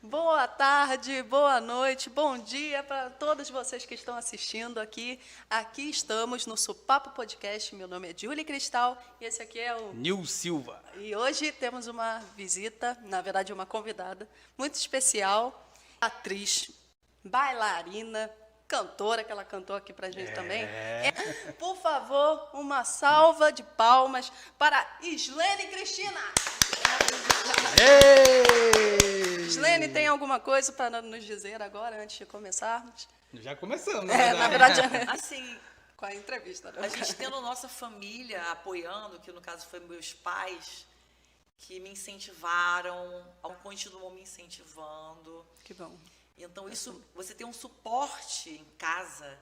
Boa tarde, boa noite, bom dia para todos vocês que estão assistindo aqui. Aqui estamos no Supapo Podcast. Meu nome é Julie Cristal e esse aqui é o Nil Silva. E hoje temos uma visita, na verdade uma convidada muito especial, atriz, bailarina, cantora, que ela cantou aqui pra gente também. Por favor, uma salva de palmas para Islene Cristina. Islene, tem alguma coisa para nos dizer agora, antes de começarmos? Já começamos, Na verdade, Assim, com a entrevista. Né? a gente tendo nossa família apoiando, que no caso foi meus pais, que me incentivaram, continuam me incentivando. Que bom. Então, isso, você ter um suporte em casa,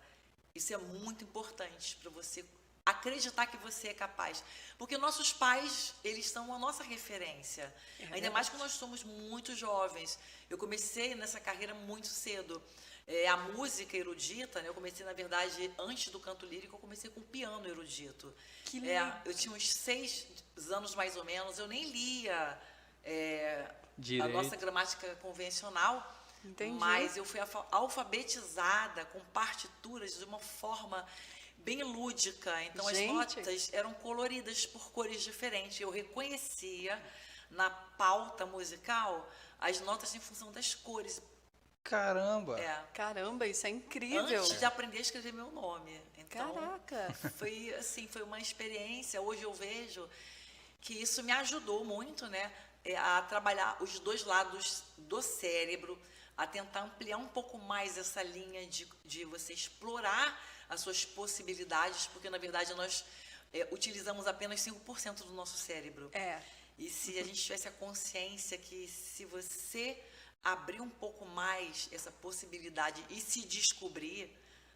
isso é muito importante para você acreditar que você é capaz. Porque nossos pais, eles são a nossa referência. Ainda mais que nós somos muito jovens. Eu comecei nessa carreira muito cedo. A música erudita, né? Eu comecei, na verdade, antes do canto lírico, eu comecei com piano erudito. Que legal. Eu tinha uns 6 anos, mais ou menos, eu nem lia a Direito. nossa gramática convencional. Entendi. Mas eu fui alfabetizada com partituras de uma forma bem lúdica. Então, Gente. as notas eram coloridas por cores diferentes. Eu reconhecia na pauta musical as notas em função das cores. Caramba. Caramba, isso é incrível. Antes de aprender a escrever meu nome. Então, Caraca. foi assim, foi uma experiência. Hoje eu vejo que isso me ajudou muito, né, a trabalhar os dois lados do cérebro, a tentar ampliar um pouco mais essa linha de você explorar as suas possibilidades, porque, na verdade, nós utilizamos apenas 5% do nosso cérebro. E se a gente tivesse a consciência que se você abrir um pouco mais essa possibilidade e se descobrir,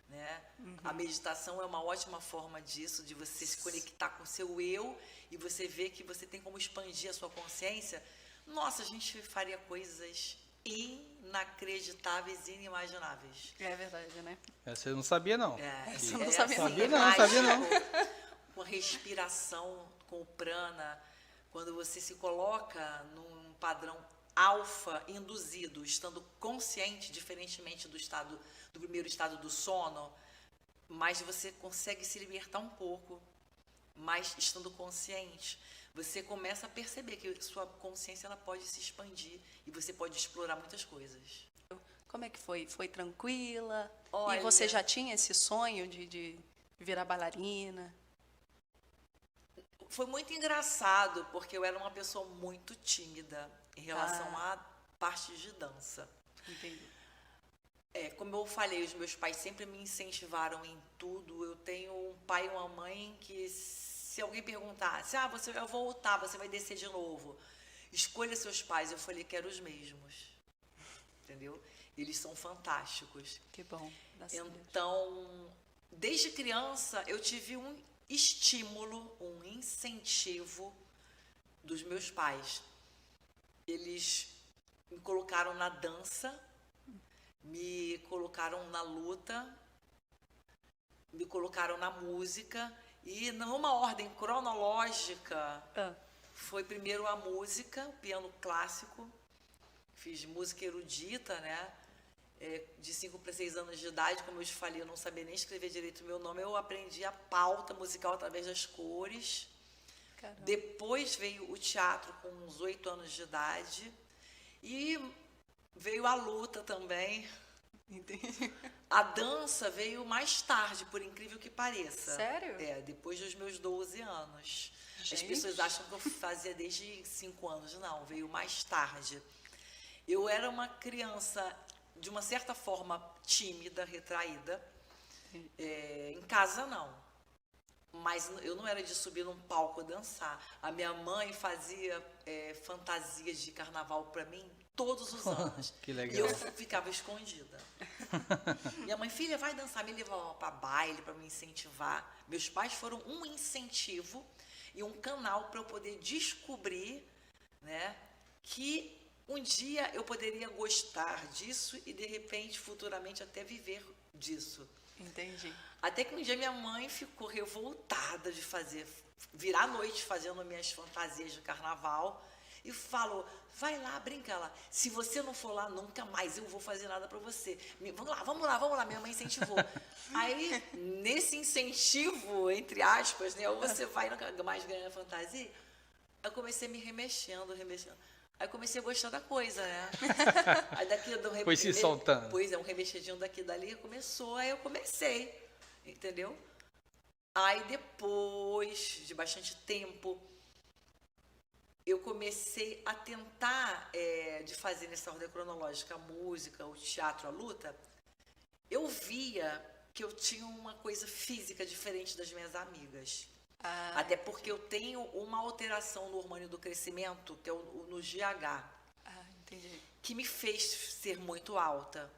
né, a meditação é uma ótima forma disso, de você se conectar com o seu eu e você ver que você tem como expandir a sua consciência. Nossa, a gente faria coisas inacreditáveis e inimagináveis. É verdade, né? Essa eu não sabia, não. Essa eu não sabia, não. Sabia não, sabia não. Com a respiração, com o prana, quando você se coloca num padrão alfa induzido, estando consciente, diferentemente do primeiro estado do sono, mas você consegue se libertar um pouco, mas estando consciente, você começa a perceber que sua consciência ela pode se expandir e você pode explorar muitas coisas. Como é que foi? Foi tranquila? Olha, E você já tinha esse sonho de virar bailarina? Foi muito engraçado, porque eu era uma pessoa muito tímida em relação à parte de dança. Entendi. Como eu falei, os meus pais sempre me incentivaram em tudo. Eu tenho um pai e uma mãe que, se alguém perguntasse, você vai voltar, você vai descer de novo, escolha seus pais. Eu falei, quero os mesmos. Entendeu? Eles são fantásticos. Que bom. Então, desde criança, eu tive um estímulo, um incentivo dos meus pais. Eles me colocaram na dança, me colocaram na luta, me colocaram na música e, numa ordem cronológica, foi primeiro a música, o piano clássico. Fiz música erudita, né? De 5 para 6 anos de idade, como eu te falei, eu não sabia nem escrever direito o meu nome, eu aprendi a pauta musical através das cores. Caramba. Depois veio o teatro com uns 8 anos de idade e veio a luta também. Entendi. A dança veio mais tarde, por incrível que pareça. Sério? Depois dos meus 12 anos. Gente. As pessoas acham que eu fazia desde 5 anos. Não, veio mais tarde. Eu era uma criança, de uma certa forma, tímida, retraída. Em casa, não. Mas eu não era de subir num palco dançar. A minha mãe fazia fantasias de carnaval para mim todos os anos. Que legal. E eu ficava escondida. Minha mãe, filha, vai dançar. Me levava para baile, para me incentivar. Meus pais foram um incentivo e um canal para eu poder descobrir, né, que um dia eu poderia gostar disso e, de repente, futuramente, até viver disso. Entendi. Até que um dia minha mãe ficou revoltada de virar à noite fazendo minhas fantasias de carnaval. e falo, vai lá, brinca lá. Se você não for lá, nunca mais eu vou fazer nada pra você. Vamos lá, minha mãe incentivou. Aí, nesse incentivo, entre aspas, né, ou você vai no mais ganha fantasia, eu comecei me remexendo. Aí comecei a gostar da coisa, né? Aí daqui do Foi se soltando. Pois é, um remexidinho daqui e dali começou, aí eu comecei, entendeu? Aí depois de bastante tempo, eu comecei a tentar, de fazer nessa ordem cronológica, a música, o teatro, a luta. Eu via que eu tinha uma coisa física diferente das minhas amigas. Até porque eu tenho uma alteração no hormônio do crescimento, que é no GH, Entendi. que me fez ser muito alta,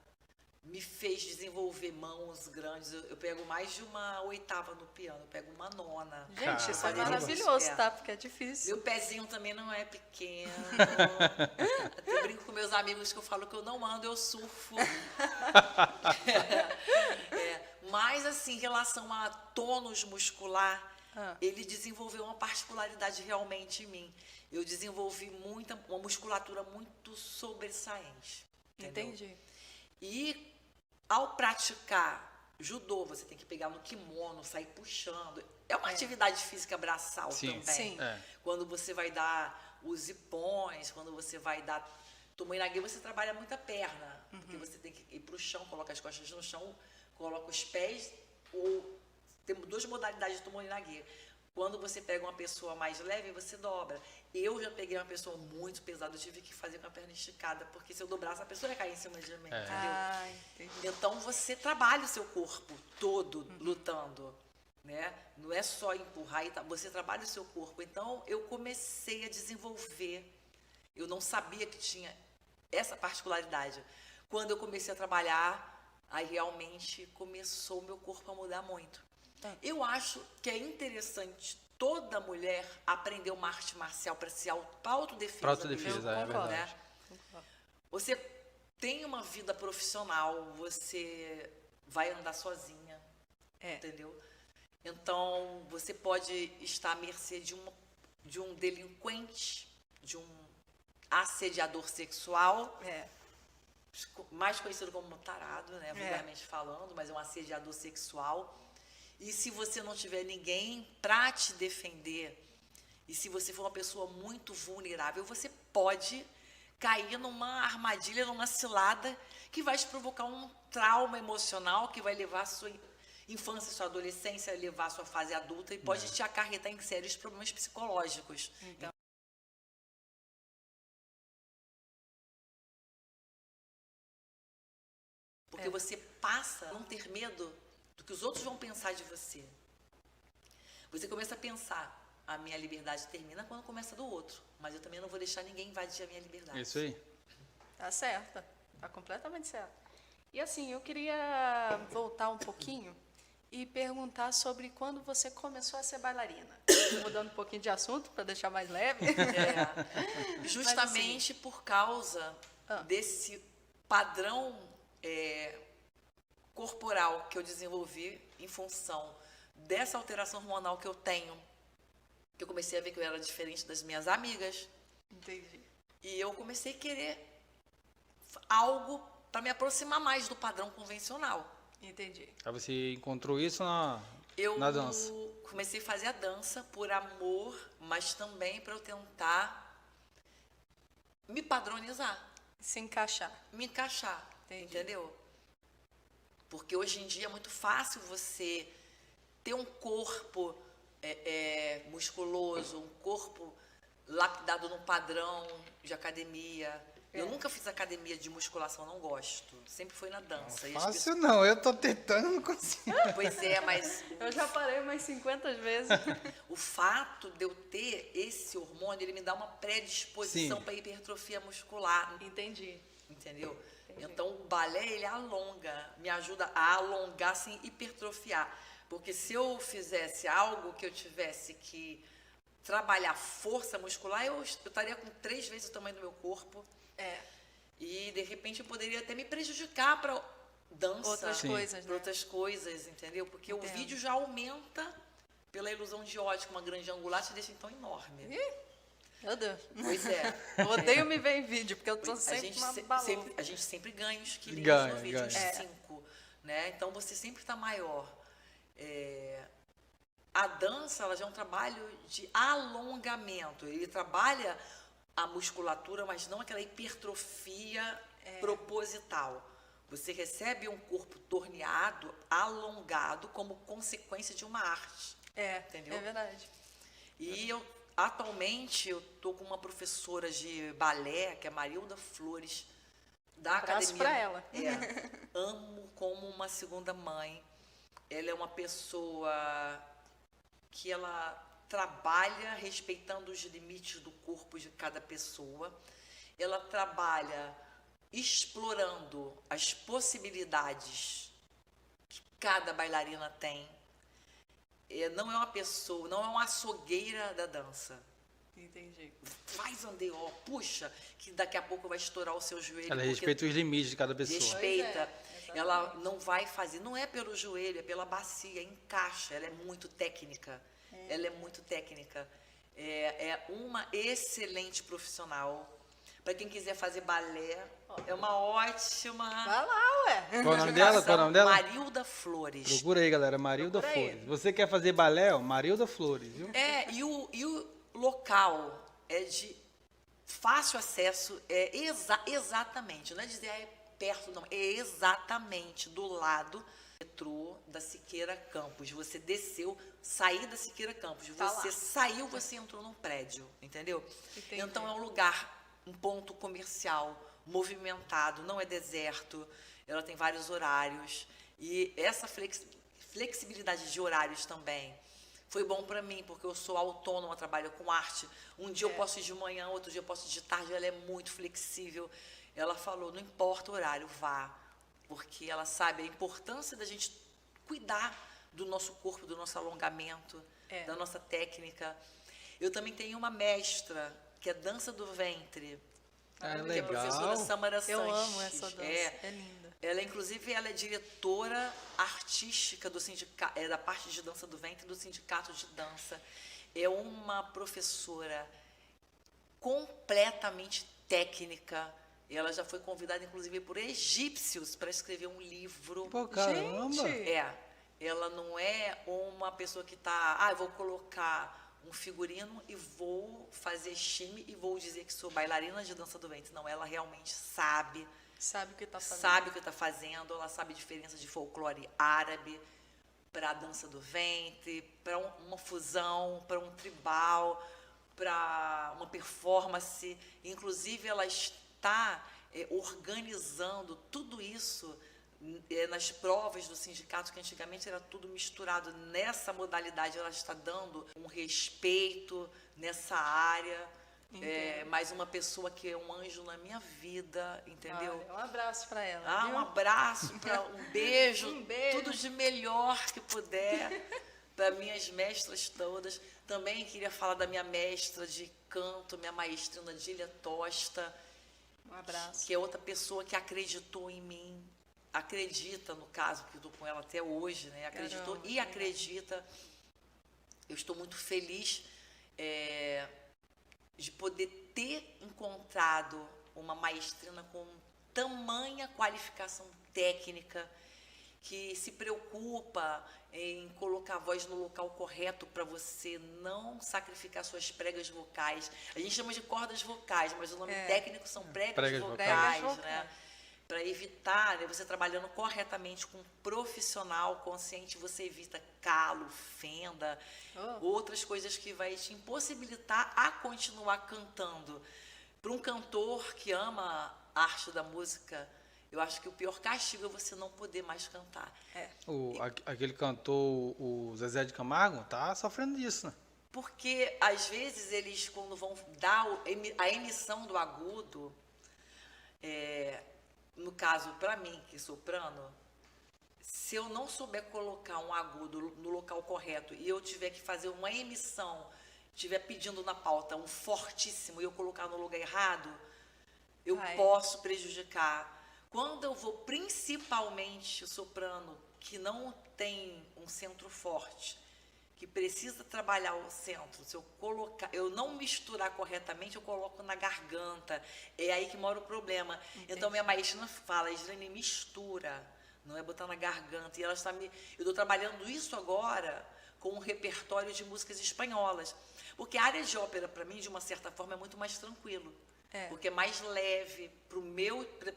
me fez desenvolver mãos grandes. Eu pego mais de uma oitava no piano, eu pego uma nona. Gente, isso é Caramba. maravilhoso, tá? Porque é difícil. Meu pezinho também não é pequeno. Eu brinco com meus amigos que eu falo que eu não ando, eu surfo. Mas, assim, em relação a tônus muscular, ele desenvolveu uma particularidade realmente em mim. Eu desenvolvi uma musculatura muito sobressaente. Entendeu? Entendi. E ao praticar judô, você tem que pegar no kimono, sair puxando. É uma atividade física braçal Sim. também. Sim. Quando você vai dar os ipões, quando você vai dar tomoe-nage, você trabalha muito a perna. Porque você tem que ir para o chão, coloca as costas no chão, coloca os pés. Temos duas modalidades de tomoe-nage. Quando você pega uma pessoa mais leve, você dobra. Eu já peguei uma pessoa muito pesada, eu tive que fazer com a perna esticada, porque se eu dobrasse, a pessoa ia cair em cima de mim, entendeu? Entendi. Então, você trabalha o seu corpo todo lutando, né? Não é só empurrar, você trabalha o seu corpo. Então, eu comecei a desenvolver. Eu não sabia que tinha essa particularidade. Quando eu comecei a trabalhar, aí realmente começou o meu corpo a mudar muito. Eu acho que é interessante toda mulher aprender uma arte marcial para autodefesa. Pra autodefesa, é concordo. verdade. Você tem uma vida profissional, você vai andar sozinha, entendeu? Então, você pode estar à mercê de um delinquente, de um assediador sexual, mais conhecido como tarado, né, vulgarmente falando, mas é um assediador sexual. E se você não tiver ninguém para te defender, e se você for uma pessoa muito vulnerável, você pode cair numa armadilha, numa cilada que vai te provocar um trauma emocional, que vai levar a sua infância, sua adolescência, levar a sua fase adulta e pode te acarretar em sérios problemas psicológicos. Então, porque você passa a não ter medo do que os outros vão pensar de você. Você começa a pensar, a minha liberdade termina quando começa do outro, mas eu também não vou deixar ninguém invadir a minha liberdade. Isso aí. tá certa. Tá completamente certa. E assim, eu queria voltar um pouquinho e perguntar sobre quando você começou a ser bailarina. Mudando um pouquinho de assunto, para deixar mais leve. Justamente por causa desse padrão corporal que eu desenvolvi em função dessa alteração hormonal que eu tenho, que eu comecei a ver que eu era diferente das minhas amigas. Entendi. E eu comecei a querer algo para me aproximar mais do padrão convencional. Entendi. Aí você encontrou isso na dança. Eu comecei a fazer a dança por amor, mas também para eu tentar me padronizar, Se encaixar. me encaixar, Entendi. entendeu? Porque hoje em dia é muito fácil você ter um corpo musculoso, um corpo lapidado num padrão de academia. Eu nunca fiz academia de musculação, não gosto. Sempre foi na dança. E as Fácil não, eu tô tentando, não consigo. Pois é, mas Eu já parei umas 50 vezes. o fato de eu ter esse hormônio, ele me dá uma predisposição Sim. para hipertrofia muscular, Entendi. entendeu? Então, o balé, ele alonga, me ajuda a alongar sem hipertrofiar. Porque se eu fizesse algo que eu tivesse que trabalhar força muscular, eu estaria com 3 vezes o tamanho do meu corpo. E, de repente, eu poderia até me prejudicar para dança. Outras Sim. coisas, Para né? outras coisas, entendeu? Porque Entendo. o vídeo já aumenta pela ilusão de ótica. Uma grande angular te deixa, então, enorme. Meu Deus. Pois é. Eu odeio me ver em vídeo, porque eu tô A sempre gente, uma se- balão. sempre, a gente sempre ganha os quilinhos Ganha, no vídeo, ganha. uns É. 5, né? Então você sempre está maior. A dança, ela já é um trabalho de alongamento. Ele trabalha a musculatura, mas não aquela hipertrofia proposital. Você recebe um corpo torneado, alongado, como consequência de uma arte. Entendeu? É verdade. E atualmente, eu tô com uma professora de balé, que é Marilda Flores, da Abraço academia. pra ela. Amo como uma segunda mãe. Ela é uma pessoa que ela trabalha respeitando os limites do corpo de cada pessoa. Ela trabalha explorando as possibilidades que cada bailarina tem. Não é uma pessoa, não é uma açougueira da dança. Entendi. Faz andeó, puxa, que daqui a pouco vai estourar o seu joelho. Ela porque respeita os limites de cada pessoa. respeita. Pois é, Ela exatamente. não vai fazer, não é pelo joelho, é pela bacia, encaixa. Ela é muito técnica. Ela é muito técnica. É uma excelente profissional. Para quem quiser fazer balé, é uma ótima. Vai lá, ué. Qual o nome dela? Qual o nome dela? Marilda Flores. Procura aí, galera. Marilda Procura aí. Flores. Você quer fazer balé? Ó, Marilda Flores, viu? E o local é de fácil acesso, exatamente, não é dizer perto, não, é exatamente do lado do metrô da Siqueira Campos. Você desceu, saiu da Siqueira Campos, Tá você lá. saiu, você entrou num prédio, entendeu? Entendi. Então é um lugar, um ponto comercial, movimentado, não é deserto, ela tem vários horários, e essa flexibilidade de horários também foi bom para mim, porque eu sou autônoma, trabalho com arte. Um dia eu posso ir de manhã, outro dia eu posso ir de tarde, ela é muito flexível. Ela falou, não importa o horário, vá, porque ela sabe a importância da gente cuidar do nosso corpo, do nosso alongamento, da nossa técnica. Eu também tenho uma mestra, que é dança do ventre, que é a legal. professora Samara Sanches. Eu amo essa dança. É linda. Ela, inclusive, ela é diretora artística do sindicato, da parte de dança do ventre do Sindicato de Dança. É uma professora completamente técnica. Ela já foi convidada, inclusive, por egípcios para escrever um livro. Pô, caramba. Gente. Ela não é uma pessoa que está, eu vou colocar um figurino e vou fazer shime e vou dizer que sou bailarina de dança do ventre. Não, ela realmente sabe. Sabe o que tá fazendo. Sabe o que está fazendo, ela sabe a diferença de folclore árabe para a dança do ventre, para uma fusão, para um tribal, para uma performance. Inclusive, ela está organizando tudo isso nas provas do sindicato, que antigamente era tudo misturado. Nessa modalidade, ela está dando um respeito nessa área. Mais uma pessoa que é um anjo na minha vida, entendeu? Olha, um abraço pra ela. Um viu? abraço, um beijo, Um beijo. tudo de melhor que puder para minhas mestras todas. Também queria falar da minha mestra de canto, minha maestrina Dília Tosta, Um abraço. que é outra pessoa que acreditou em mim, acredita, no caso, porque eu estou com ela até hoje, né? Acreditou Caramba, e acredita. Eu estou muito feliz de poder ter encontrado uma maestrina com tamanha qualificação técnica, que se preocupa em colocar a voz no local correto para você não sacrificar suas pregas vocais. A gente chama de cordas vocais, mas o nome técnico são pregas Pregas vocais, vocais. né? Para evitar, né, você trabalhando corretamente com um profissional consciente, você evita calo, fenda, outras coisas que vai te impossibilitar a continuar cantando. Para um cantor que ama a arte da música, eu acho que o pior castigo é você não poder mais cantar. Aquele cantor, o Zezé de Camargo, tá sofrendo disso, né? Porque, às vezes, eles, quando vão dar a emissão do agudo, no caso, para mim, que sou soprano, se eu não souber colocar um agudo no local correto e eu tiver que fazer uma emissão, estiver pedindo na pauta um fortíssimo e eu colocar no lugar errado, eu posso prejudicar. Quando eu vou, principalmente o soprano, que não tem um centro forte, que precisa trabalhar o centro, se eu não misturar corretamente, eu coloco na garganta. É aí que mora o problema. Entendi. Então, minha maestrina fala, Islane, mistura, não é botar na garganta. E ela está eu estou trabalhando isso agora com um repertório de músicas espanholas. Porque a área de ópera, para mim, de uma certa forma, é muito mais tranquilo. Porque é mais leve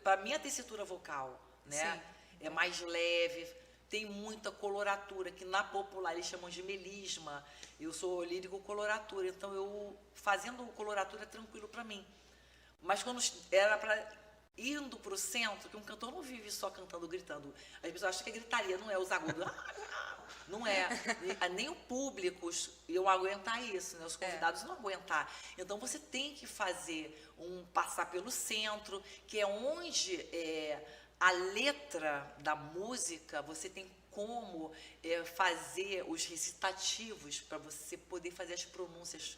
para a minha tessitura vocal, né? Sim. É mais leve, tem muita coloratura, que na popular eles chamam de melisma. Eu sou lírico coloratura, então fazendo coloratura é tranquilo para mim. Mas quando era para indo para o centro, que um cantor não vive só cantando, gritando. As pessoas acham que é gritaria, não é os agudos. Não é. Nem o público iam aguentar isso, né? Os convidados não aguentar. Então você tem que fazer passar pelo centro, que é onde a letra da música, você tem como fazer os recitativos para você poder fazer as pronúncias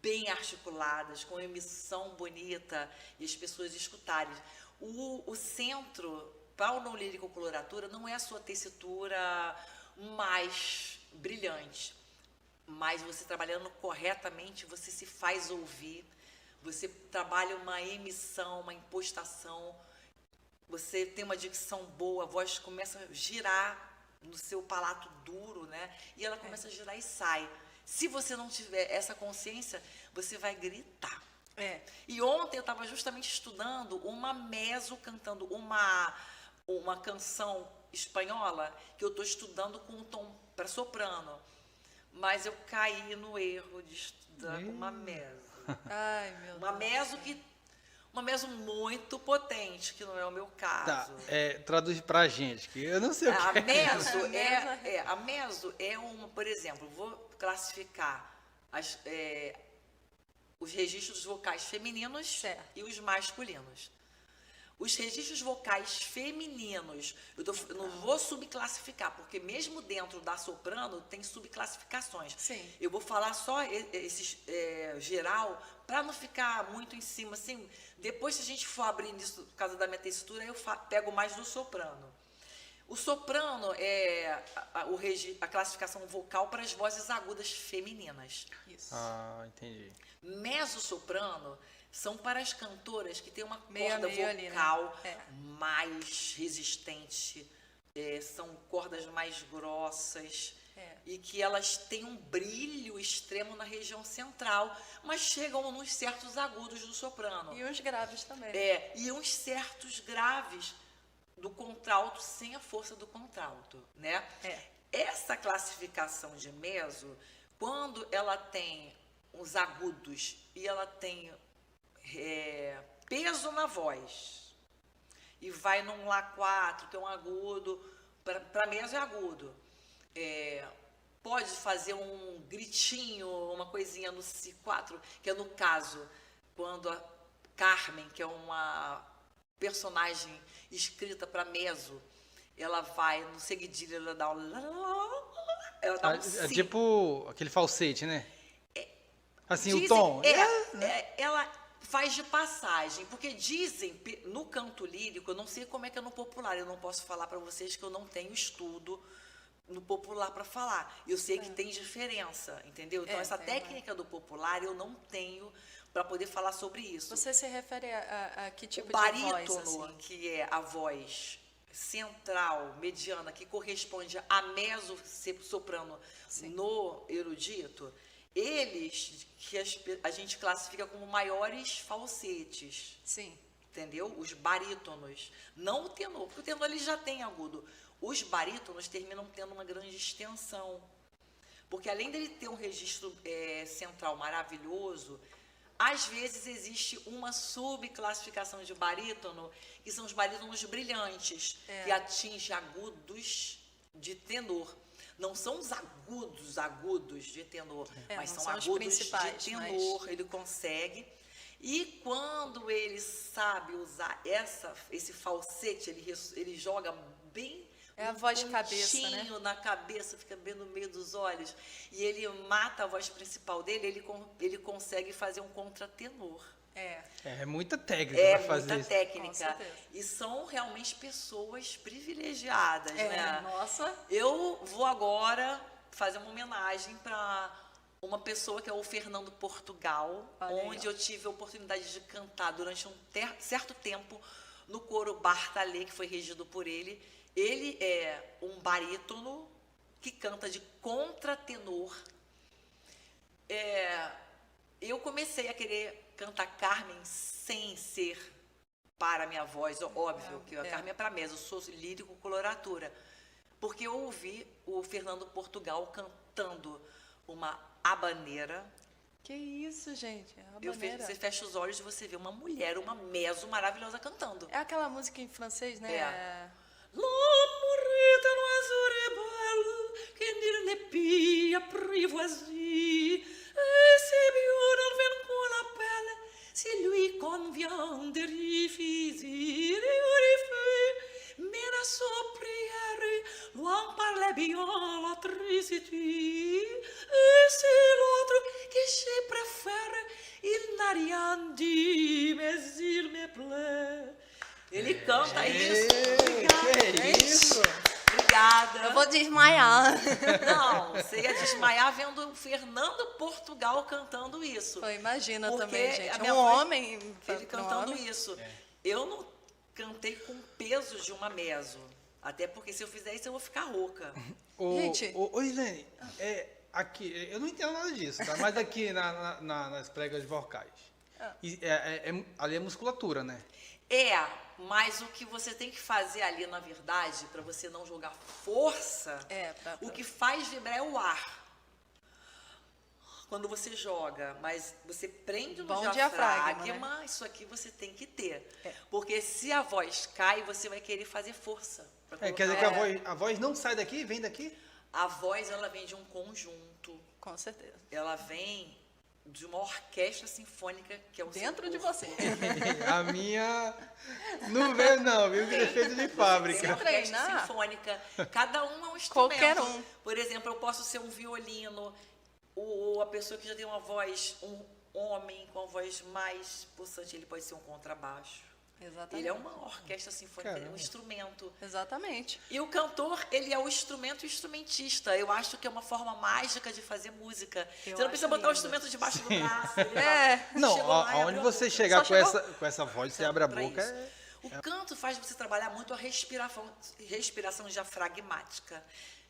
bem articuladas, com emissão bonita e as pessoas escutarem. O centro, para o não lírico coloratura, não é a sua tessitura mais brilhante, mas você trabalhando corretamente, você se faz ouvir, você trabalha uma emissão, uma impostação, você tem uma dicção boa, a voz começa a girar no seu palato duro, né? E ela começa a girar e sai. Se você não tiver essa consciência, você vai gritar. E ontem eu estava justamente estudando uma meso cantando uma canção espanhola que eu estou estudando com um tom para soprano. Mas eu caí no erro de estudar com uma meso. Ai, meu Deus. Uma meso muito potente, que não é o meu caso. Tá, traduz pra gente, que eu não sei o que A meso é por exemplo, vou classificar os registros vocais femininos e os masculinos. Os registros vocais femininos, eu não vou subclassificar, porque mesmo dentro da soprano tem subclassificações. Sim. Eu vou falar só esses geral, para não ficar muito em cima. Assim, depois, se a gente for abrindo isso por causa da minha textura, eu pego mais do soprano. O soprano é a classificação vocal para as vozes agudas femininas. Isso. Ah, entendi. Mezzo-soprano são para as cantoras que têm uma Meio corda vocal ali, né? mais resistente, são cordas mais grossas e que elas têm um brilho extremo na região central, mas chegam nos certos agudos do soprano. E uns graves também. E uns certos graves do contralto sem a força do contralto, né? Essa classificação de mezzo, quando ela tem os agudos e ela tem peso na voz e vai num Lá4, que é um agudo, para mezzo é agudo, pode fazer um gritinho, uma coisinha no Si4, que é no caso, quando a Carmen, que é uma personagem escrita para mezzo, ela vai no seguidilho, ela dá um Si. Tipo aquele falsete, né? Assim, o tom. Ela faz de passagem, porque dizem, no canto lírico, eu não sei como é que é no popular, eu não posso falar para vocês que eu não tenho estudo no popular para falar. Eu sei que tem diferença, entendeu? Então, essa técnica do popular eu não tenho para poder falar sobre isso. Você se refere a que tipo de barítono, voz? Assim? Que é a voz central, mediana, que corresponde a mezzo-soprano no erudito, eles que a gente classifica como maiores falsetes. Sim. Entendeu? Os barítonos. Não o tenor, porque o tenor ele já tem agudo. Os barítonos terminam tendo uma grande extensão. Porque além dele ter um registro central maravilhoso, às vezes existe uma subclassificação de barítono, que são os barítonos brilhantes, que atingem agudos de tenor. Não são os agudos de tenor, mas são agudos de tenor, ele consegue. E quando ele sabe usar esse falsete, ele joga bem a voz de cabeça, né? Na cabeça, fica bem no meio dos olhos. E ele mata a voz principal dele, ele consegue fazer um contratenor. É muita técnica para fazer muita isso. técnica. Com certeza. E são realmente pessoas privilegiadas, né? Nossa. Eu vou agora fazer uma homenagem para uma pessoa que é o Fernando Portugal, Olha aí, onde ó. eu tive a oportunidade de cantar durante um certo tempo no coro Bartalê, que foi regido por ele. Ele é um barítono que canta de contratenor. Eu comecei a querer cantar Carmen sem ser para a minha voz, óbvio, que a Carmen é para mesa, eu sou lírico coloratura. Porque eu ouvi o Fernando Portugal cantando uma habaneira. Que isso, gente? É Você fecha os olhos e você vê uma mulher, uma meso maravilhosa cantando. É aquela música em francês, né? É. L'amour est un oiseau rebelle qui ne plus apprivoisie. Et c'est bien d'enlever qu'on l'appelle si lui convient de refuser. Mais la prière loin par les bien la tristesse. Et c'est l'autre que je préfère. Il n'a rien dit, mais il me plaît. Ele canta isso. Que isso? Obrigada. Eu vou desmaiar. Não, você ia desmaiar vendo o Fernando Portugal cantando isso. Pô, imagina Porque também, a gente. minha Um voz- homem. Ele cantando um homem. isso. Eu não cantei com peso de uma meso. Até porque se eu fizer isso, eu vou ficar rouca. Gente. Ô, Islene, aqui, eu não entendo nada disso, tá? Mas aqui nas pregas vocais, ali é musculatura, né? Mas o que você tem que fazer ali, na verdade, para você não jogar força, o que faz vibrar é o ar. Quando você joga, mas você prende no Bom diafragma, diafragma, né? isso aqui você tem que ter. Porque se a voz cai, você vai querer fazer força. Pra Quer dizer que a voz não sai daqui, vem daqui? A voz, ela vem de um conjunto. Com certeza. Ela vem de uma orquestra sinfônica que é o Dentro seu de corpo. você. A minha não veio não, viu? Que defeito de Tem fábrica. uma orquestra treinar, sinfônica. Cada um é um instrumento. qualquer um. Por exemplo, eu posso ser um violino, ou a pessoa que já tem uma voz, um homem com a voz mais pulsante, ele pode ser um contrabaixo. Exatamente. Ele é uma orquestra sinfônica, ele é um Caramba. instrumento. Exatamente. E o cantor, ele é o instrumento e o instrumentista. Eu acho que é uma forma mágica de fazer música. Eu Você não precisa acho botar o lindo. instrumento debaixo do braço. ele Não, chegou lá e aonde abriu a você boca. chegar Só com chegou- com essa voz, você abre a Pra boca. isso. O canto faz você trabalhar muito a respiração diafragmática.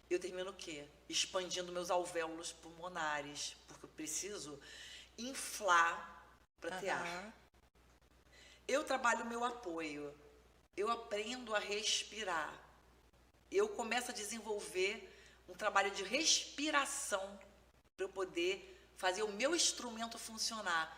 Eu termino o quê? Expandindo meus alvéolos pulmonares, porque eu preciso inflar para ter ar. Aham. Eu trabalho o meu apoio. Eu aprendo a respirar. Eu começo a desenvolver um trabalho de respiração para eu poder fazer o meu instrumento funcionar.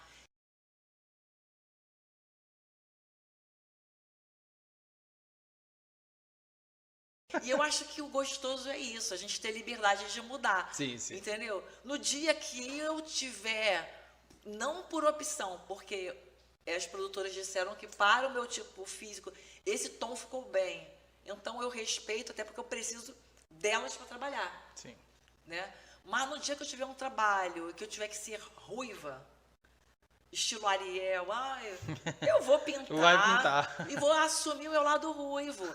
E eu acho que o gostoso é isso, a gente ter liberdade de mudar. Sim, sim. Entendeu? No dia que eu tiver, não por opção, porque as produtoras disseram que para o meu tipo físico, esse tom ficou bem. Então eu respeito, até porque eu preciso delas para trabalhar. Sim. Né? Mas no dia que eu tiver um trabalho, que eu tiver que ser ruiva, estilo Ariel, eu vou pintar, Vai pintar. e vou assumir o meu lado ruivo.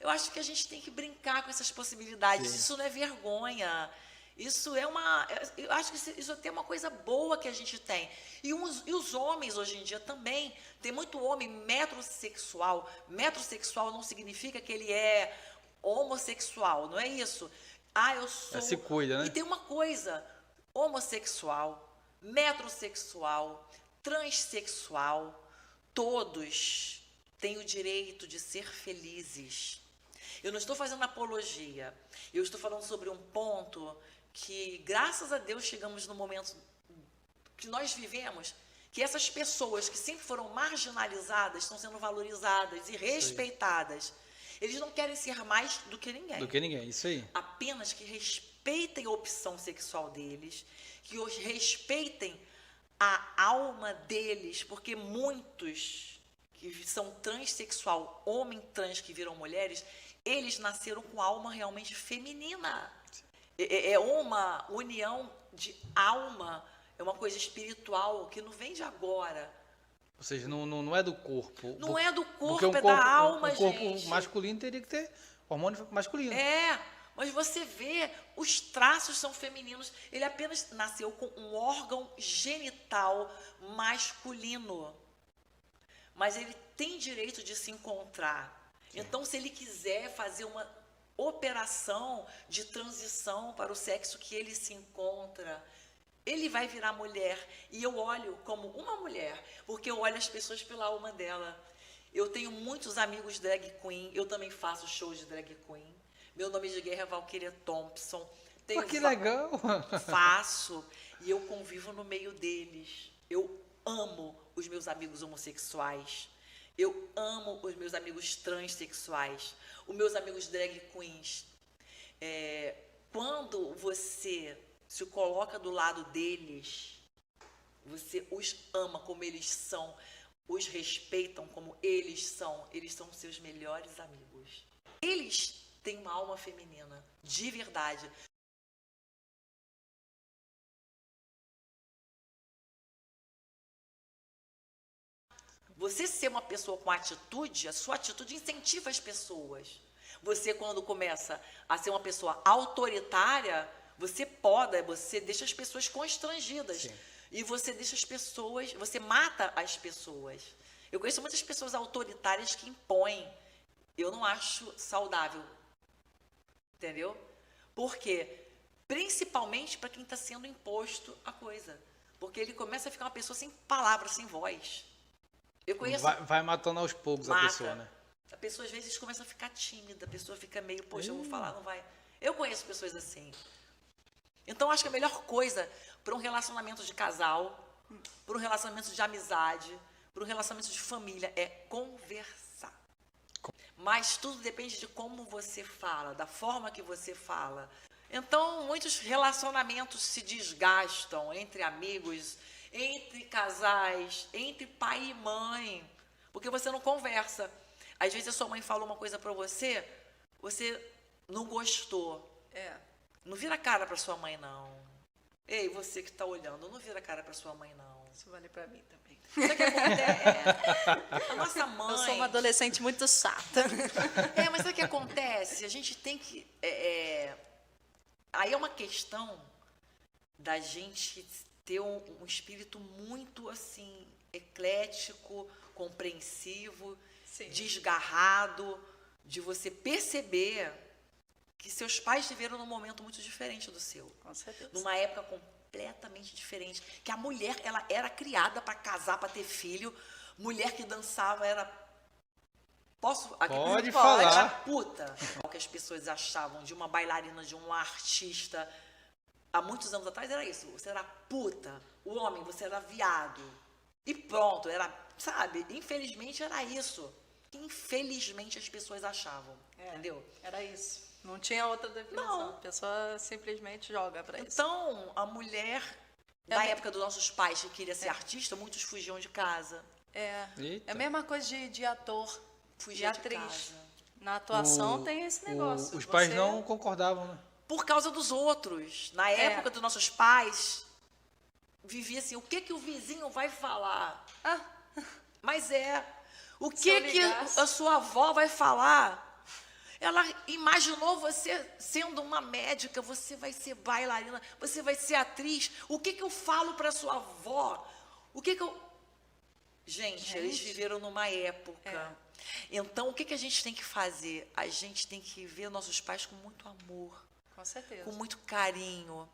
Eu acho que a gente tem que brincar com essas possibilidades. Sim. Isso não é vergonha. Isso é uma... Eu acho que isso até é uma coisa boa que a gente tem. E os homens, hoje em dia, também. Tem muito homem metrosexual. Metrosexual não significa que ele é homossexual. Não é isso. Eu sou... Se cuida, né? E tem uma coisa. Homossexual, metrosexual, transexual, todos têm o direito de ser felizes. Eu não estou fazendo apologia. Eu estou falando sobre um ponto que, graças a Deus, chegamos no momento que nós vivemos, que essas pessoas que sempre foram marginalizadas estão sendo valorizadas e respeitadas. Eles não querem ser mais do que ninguém. Do que ninguém, isso aí. Apenas que respeitem a opção sexual deles, que os respeitem a alma deles, porque muitos que são transexual, homem trans que viram mulheres, eles nasceram com alma realmente feminina. É uma união de alma, é uma coisa espiritual que não vem de agora. Ou seja, não é do corpo. Não é do Porque corpo, é da alma, um corpo gente. masculino teria que ter hormônio masculino. Mas você vê, os traços são femininos. Ele apenas nasceu com um órgão genital masculino. Mas ele tem direito de se encontrar. Então, se ele quiser fazer uma operação de transição para o sexo que ele se encontra, ele vai virar mulher. E eu olho como uma mulher, porque eu olho as pessoas pela alma dela. Eu tenho muitos amigos drag queen, eu também faço shows de drag queen. Meu nome de guerra é Valquíria Thompson. Que legal! Faço, e eu convivo no meio deles. Eu amo os meus amigos homossexuais. Eu amo os meus amigos transexuais, os meus amigos drag queens. Quando você se coloca do lado deles, você os ama como eles são, os respeitam como eles são seus melhores amigos. Eles têm uma alma feminina, de verdade. Você ser uma pessoa com atitude, a sua atitude incentiva as pessoas. Você, quando começa a ser uma pessoa autoritária, você poda, você deixa as pessoas constrangidas. Sim. E você deixa as pessoas, você mata as pessoas. Eu conheço muitas pessoas autoritárias que impõem. Eu não acho saudável. Entendeu? Por quê? Principalmente para quem está sendo imposto a coisa. Porque ele começa a ficar uma pessoa sem palavras, sem voz. Eu conheço. Vai matando aos poucos a pessoa, né? A pessoa às vezes começa a ficar tímida, a pessoa fica meio, poxa, eu vou falar, não vai. Eu conheço pessoas assim. Então, acho que a melhor coisa para um relacionamento de casal, para um relacionamento de amizade, para um relacionamento de família é conversar. Mas tudo depende de como você fala, da forma que você fala. Então, muitos relacionamentos se desgastam entre amigos, entre casais, entre pai e mãe, porque você não conversa. Às vezes a sua mãe falou uma coisa para você, você não gostou. Não vira cara para sua mãe, não. Ei, você que está olhando, não vira cara para sua mãe, não. Isso vale para mim também. Sabe o que acontece? A nossa mãe... Eu sou uma adolescente muito chata. Mas sabe o que acontece? A gente tem que... Aí é uma questão da gente ter um espírito muito, assim, eclético, compreensivo, sim, desgarrado, de você perceber que seus pais viveram num momento muito diferente do seu. Com certeza. Numa época completamente diferente. Que a mulher, ela era criada para casar, para ter filho. Mulher que dançava era... Pode falar. Era puta. O que as pessoas achavam de uma bailarina, de um artista... Há muitos anos atrás era isso. Você era puta. O homem, você era viado. E pronto, era... Sabe? Infelizmente era isso. Infelizmente as pessoas achavam. Entendeu? Era isso. Não tinha outra definição. Não. A pessoa simplesmente joga pra isso. Então, a mulher, na época dos nossos pais que queria ser artista, muitos fugiam de casa. É a mesma coisa de ator, fugir de atriz. Casa. Na atuação tem esse negócio. Os pais não concordavam, né? Por causa dos outros. Na época dos nossos pais, vivia assim, o que o vizinho vai falar? Mas o que a sua avó vai falar? Ela imaginou você sendo uma médica, você vai ser bailarina, você vai ser atriz. O que eu falo para sua avó? O que eu... Gente, eles viveram numa época. Então, o que a gente tem que fazer? A gente tem que ver nossos pais com muito amor. Com certeza. Com muito carinho.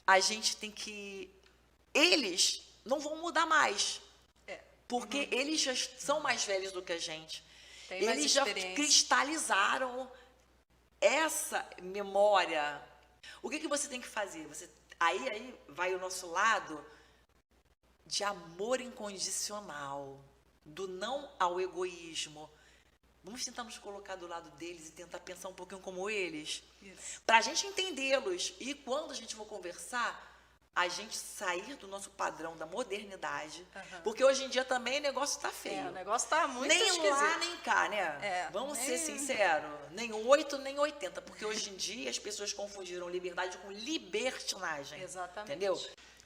A gente tem que... Eles não vão mudar mais. Porque eles já são mais velhos do que a gente. Eles já cristalizaram essa memória. O que você tem que fazer? Aí vai o nosso lado de amor incondicional, do não ao egoísmo. Vamos tentar nos colocar do lado deles e tentar pensar um pouquinho como eles. Para a gente entendê-los. E quando a gente for conversar, a gente sair do nosso padrão da modernidade. Porque hoje em dia também o negócio está feio. O negócio está muito nem esquisito. Lá, nem cá, né? Vamos ser sinceros. Nem 8, nem 80. Porque hoje em dia as pessoas confundiram liberdade com libertinagem. Exatamente. Entendeu?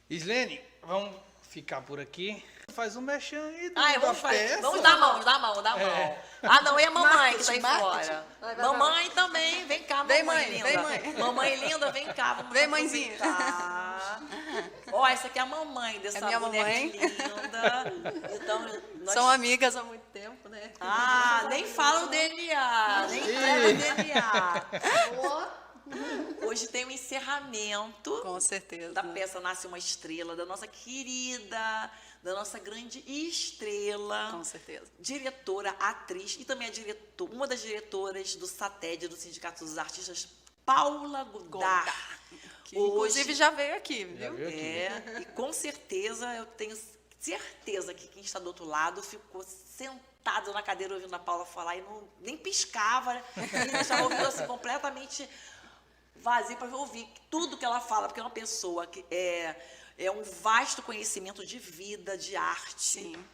Islene, vamos ficar por aqui. faz um merchan aí da peça. Vamos dar mão. Ah, não, é a mamãe que tá aí Marketing. fora. Vai. Mamãe também, vem cá, mamãe Vem, mãe, linda. vem, mãe. Mamãe linda, vem cá, vamos Vem, mãezinha. aproveitar. Ó, essa aqui é a mamãe dessa minha mulher mamãe. linda. Então, nós... São amigas há muito tempo, né? Ah, nem fala o DNA, nem fala o DNA. Hoje tem o encerramento Com certeza. da peça Nasce uma Estrela, da nossa querida, da nossa grande estrela. Com certeza. Diretora, atriz e também uma das diretoras do SATED, do Sindicato dos Artistas, Paula Godard. Que inclusive já veio aqui, viu? veio aqui. E com certeza, eu tenho certeza que quem está do outro lado ficou sentado na cadeira ouvindo a Paula falar e nem piscava, e deixava ouvindo assim completamente vazio para ouvir tudo que ela fala, porque é uma pessoa que é um vasto conhecimento de vida, de arte. Sim.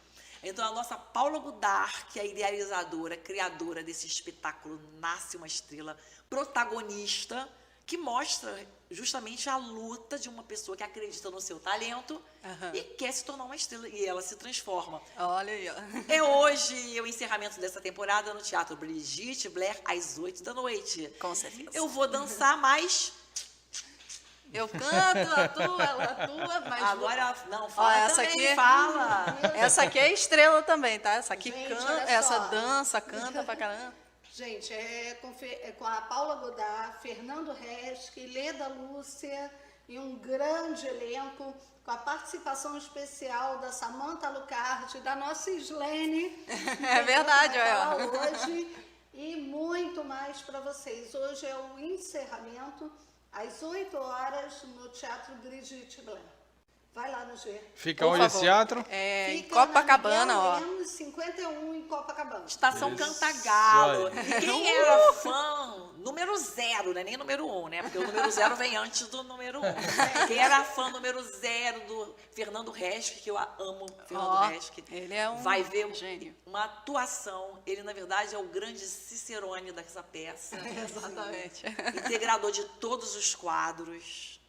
Então, a nossa Paula Godard, que é a idealizadora, criadora desse espetáculo Nasce uma Estrela, protagonista, que mostra justamente a luta de uma pessoa que acredita no seu talento e quer se tornar uma estrela, e ela se transforma. Olha aí, ó. É hoje o encerramento dessa temporada no Teatro Brigitte Blair, às 8 da noite. Com certeza. Eu vou dançar mais... Eu canto, ela atua, mas... Agora, não, fala essa também, aqui- fala. Essa aqui é estrela também, tá? Essa aqui Gente, canta, olha essa só. dança, canta pra caramba. Gente, é com a Paula Godard, Fernando Resque, Leda Lúcia e um grande elenco, com a participação especial da Samantha Lucardi, da nossa Islene. É verdade, vai estar olha. lá hoje, e muito mais para vocês. Hoje é o encerramento, às 8 horas, no Teatro Brigitte Blair. Vai lá nos ver. Fica Por onde esse favor. teatro? É, em Fica Copacabana, na ó. Miguel Lemos 51, em Copacabana. Estação Isso Cantagalo. aí. E quem era fã número 0, né? Nem número 1, né? Porque o número 0 vem antes do número 1. Quem era fã número 0 do Fernando Resque, que eu amo Fernando Ó, Resque, ele é um vai ver gênio. uma atuação. Ele, na verdade, é o grande Cicerone dessa peça. Exatamente. Integrador de todos os quadros.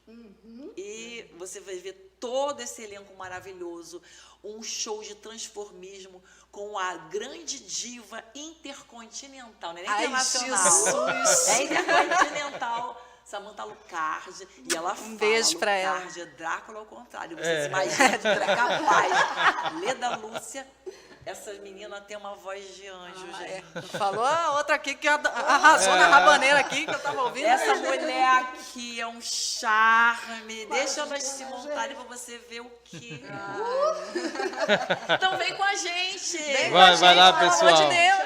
E você vai ver todo esse elenco maravilhoso, um show de transformismo com a grande diva intercontinental, né? Nem Ai, internacional. Jesus! É intercontinental, Samantha Lucardi. E ela fala, beijo pra ela. Lucardi é Drácula ao contrário. Você se imagina que é capaz. Leda Lúcia, essa menina tem uma voz de anjo, gente. Falou a outra aqui que arrasou na rabaneira aqui, que eu tava ouvindo. Essa mulher aqui é um charme. Deixa elas se montarem pra você ver o quê. Então vem com a gente. Vem com Vai a lá, gente, pelo amor de pessoal. Deus.